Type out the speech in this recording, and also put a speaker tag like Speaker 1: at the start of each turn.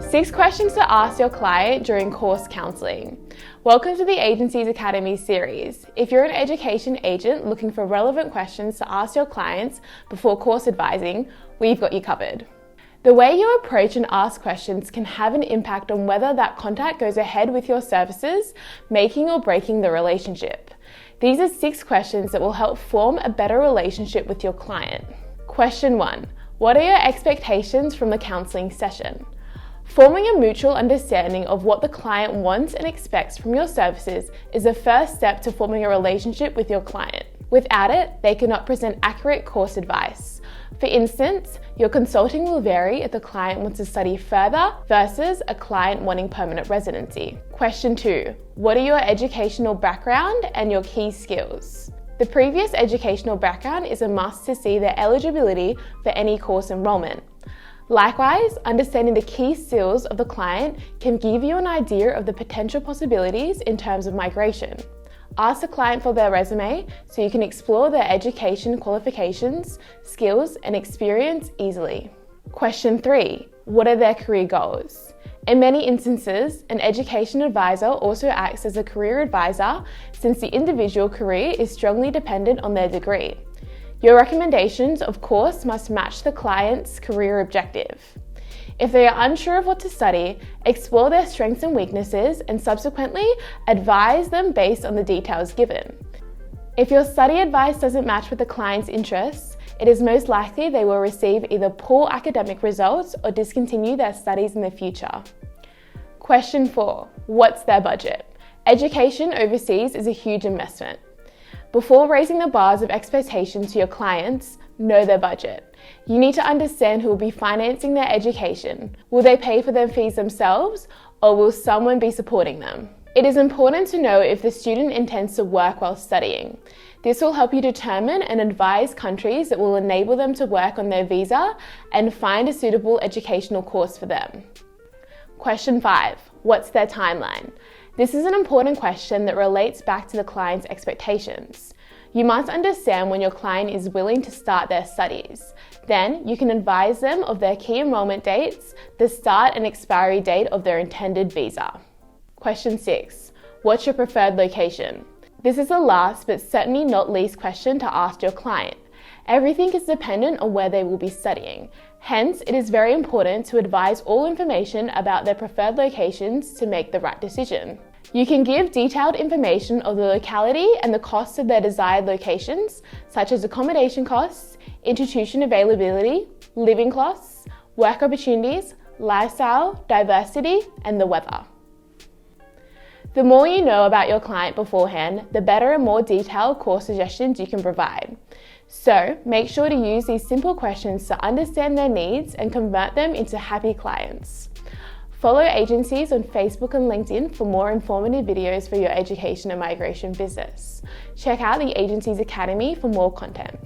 Speaker 1: 6 questions to ask your client during course counselling. Welcome to the Agentcis Academy Series. If you're an education agent looking for relevant questions to ask your clients before course advising, we've got you covered. The way you approach and ask questions can have an impact on whether that contact goes ahead with your services, making or breaking the relationship. These are 6 questions that will help form a better relationship with your client. Question 1. What are your expectations from the counselling session? Forming a mutual understanding of what the client wants and expects from your services is the first step to forming a relationship with your client. Without it, they cannot present accurate course advice. For instance, your consulting will vary if the client wants to study further versus a client wanting permanent residency. Question 2. What are your educational background and your key skills? The previous educational background is a must to see their eligibility for any course enrollment. Likewise, understanding the key skills of the client can give you an idea of the potential possibilities in terms of migration. Ask the client for their resume so you can explore their education qualifications, skills, and experience easily. Question 3. What are their career goals? In many instances, an education advisor also acts as a career advisor since the individual career is strongly dependent on their degree. Your recommendations, of course, must match the client's career objective. If they are unsure of what to study, explore their strengths and weaknesses and subsequently advise them based on the details given. If your study advice doesn't match with the client's interests, it is most likely they will receive either poor academic results or discontinue their studies in the future. Question 4. What's their budget? Education overseas is a huge investment. Before raising the bars of expectation to your clients, know their budget. You need to understand who will be financing their education. Will they pay for their fees themselves, or will someone be supporting them? It is important to know if the student intends to work while studying. This will help you determine and advise countries that will enable them to work on their visa and find a suitable educational course for them. Question 5. What's their timeline? This is an important question that relates back to the client's expectations. You must understand when your client is willing to start their studies. Then you can advise them of their key enrollment dates, the start and expiry date of their intended visa. Question 6. What's your preferred location? This is the last but certainly not least question to ask your client. Everything is dependent on where they will be studying. Hence, it is very important to advise all information about their preferred locations to make the right decision. You can give detailed information of the locality and the costs of their desired locations, such as accommodation costs, institution availability, living costs, work opportunities, lifestyle, diversity, and the weather. The more you know about your client beforehand, the better and more detailed course suggestions you can provide. So, make sure to use these simple questions to understand their needs and convert them into happy clients. Follow Agentcis on Facebook and LinkedIn for more informative videos for your education and migration business. Check out the Agentcis Academy for more content.